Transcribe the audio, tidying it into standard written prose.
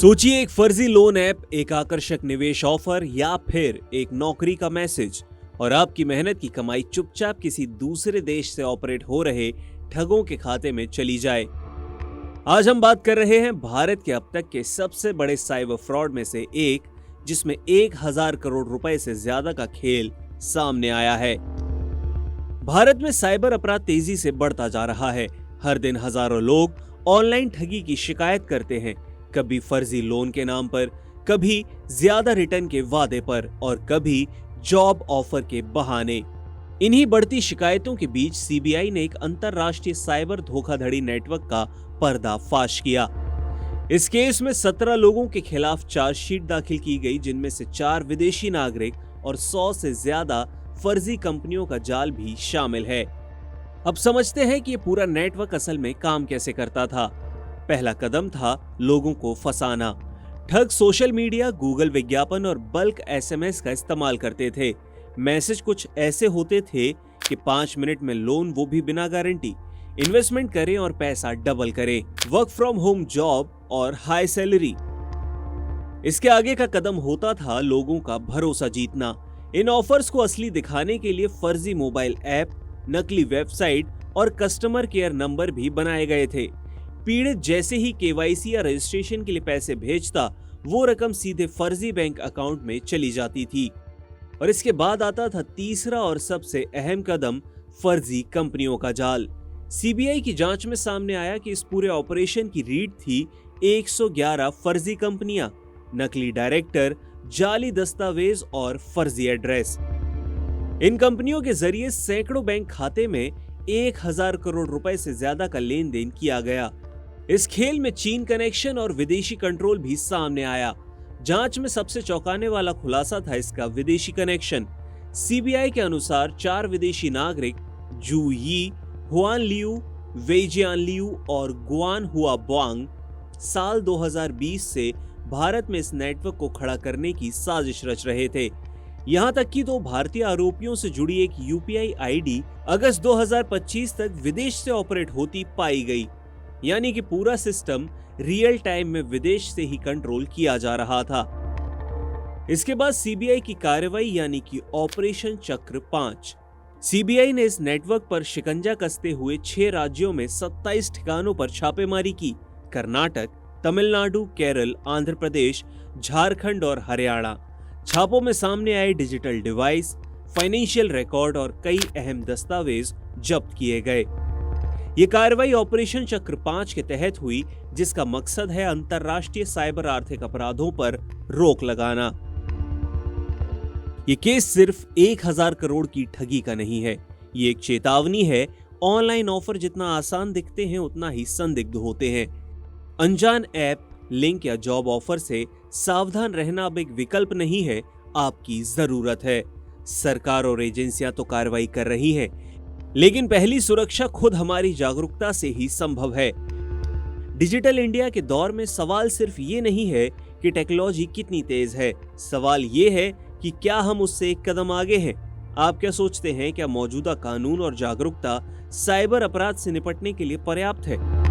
सोचिए, एक फर्जी लोन ऐप, एक आकर्षक निवेश ऑफर या फिर एक नौकरी का मैसेज और आपकी मेहनत की कमाई चुपचाप किसी दूसरे देश से ऑपरेट हो रहे ठगों के खाते में चली जाए। आज हम बात कर रहे हैं भारत के अब तक के सबसे बड़े साइबर फ्रॉड में से एक, जिसमें 1000 करोड़ रुपए से ज्यादा का खेल सामने आया है। भारत में साइबर अपराध तेजी से बढ़ता जा रहा है। हर दिन हजारों लोग ऑनलाइन ठगी की शिकायत करते हैं, कभी फर्जी लोन के नाम पर, कभी ज्यादा रिटर्न के वादे पर और कभी जॉब ऑफर के बहाने। इन्हीं बढ़ती शिकायतों के बीच सीबीआई ने एक अंतरराष्ट्रीय साइबर धोखाधड़ी नेटवर्क का पर्दाफाश किया। इस केस में 17 लोगों के खिलाफ चार्जशीट दाखिल की गई, जिनमें से 4 विदेशी नागरिक और 100 से ज्यादा फर्जी कंपनियों का जाल भी शामिल है। अब समझते हैं कि ये पूरा नेटवर्क असल में काम कैसे करता था। पहला कदम था लोगों को फंसाना। ठग सोशल मीडिया, गूगल विज्ञापन और बल्क एसएमएस का इस्तेमाल करते थे। मैसेज कुछ ऐसे होते थे कि 5 मिनट में लोन, वो भी बिना गारंटी। इन्वेस्टमेंट करें और पैसा डबल करें। वर्क फ्रॉम होम जॉब और हाई सैलरी। इसके आगे का कदम होता था लोगों का भरोसा जीतना। इन ऑफर्स को असली दिखाने के लिए फर्जी मोबाइल ऐप, नकली वेबसाइट और कस्टमर केयर नंबर भी बनाए गए थे। पीड़ित जैसे ही केवाईसी या रजिस्ट्रेशन के लिए पैसे भेजता, वो रकम सीधे फर्जी बैंक अकाउंट में चली जाती थी। और इसके बाद आता था तीसरा और सबसे अहम कदम, फर्जी कंपनियों का जाल। सीबीआई की जांच में सामने आया कि इस पूरे ऑपरेशन की रीढ़ थी 111 फर्जी कंपनियां, नकली डायरेक्टर, जाली दस्तावेज और फर्जी एड्रेस। इन कंपनियों के जरिए सैकड़ों बैंक खाते में 1000 करोड़ रुपए से ज्यादा का लेन देन किया गया। इस खेल में चीन कनेक्शन और विदेशी कंट्रोल भी सामने आया। जांच में सबसे चौंकाने वाला खुलासा था इसका विदेशी कनेक्शन। सीबीआई के अनुसार 4 विदेशी नागरिक जू यी, हुआन लियू, वेजियान लियू और गुआन हुआ बोंग साल 2020 से भारत में इस नेटवर्क को खड़ा करने की साजिश रच रहे थे। यहां तक कि 2 भारतीय आरोपियों से जुड़ी एक यूपीआई आईडी अगस्त 2025 तक विदेश से ऑपरेट होती पाई गई। यानी कि पूरा सिस्टम रियल टाइम में विदेश से ही कंट्रोल किया जा रहा था। इसके बाद सीबीआई की कार्रवाई यानी कि ऑपरेशन चक्र 5। सीबीआई ने इस नेटवर्क पर शिकंजा कसते हुए 6 राज्यों में 27 ठिकानों पर छापेमारी की। कर्नाटक, तमिलनाडु, केरल, आंध्र प्रदेश, झारखंड और हरियाणा। छापों में सामने आए डिजिटल डिवाइस, फाइनेंशियल रिकॉर्ड और कई अहम दस्तावेज जब्त किए गए। ये कार्रवाई ऑपरेशन चक्र 5 के तहत हुई, जिसका मकसद है अंतरराष्ट्रीय साइबर आर्थिक अपराधों पर रोक लगाना। ये केस सिर्फ 1000 करोड़ की ठगी का नहीं है, ये एक चेतावनी है। ऑनलाइन ऑफर जितना आसान दिखते हैं, उतना ही संदिग्ध होते हैं। अनजान ऐप, लिंक या जॉब ऑफर से सावधान रहना अब एक विकल्प नहीं है, आपकी जरूरत है। सरकार और एजेंसियां तो कार्रवाई कर रही हैं, लेकिन पहली सुरक्षा खुद हमारी जागरूकता से ही संभव है। डिजिटल इंडिया के दौर में सवाल सिर्फ ये नहीं है कि टेक्नोलॉजी कितनी तेज है, सवाल ये है कि क्या हम उससे एक कदम आगे हैं। आप क्या सोचते हैं, क्या मौजूदा कानून और जागरूकता साइबर अपराध से निपटने के लिए पर्याप्त है?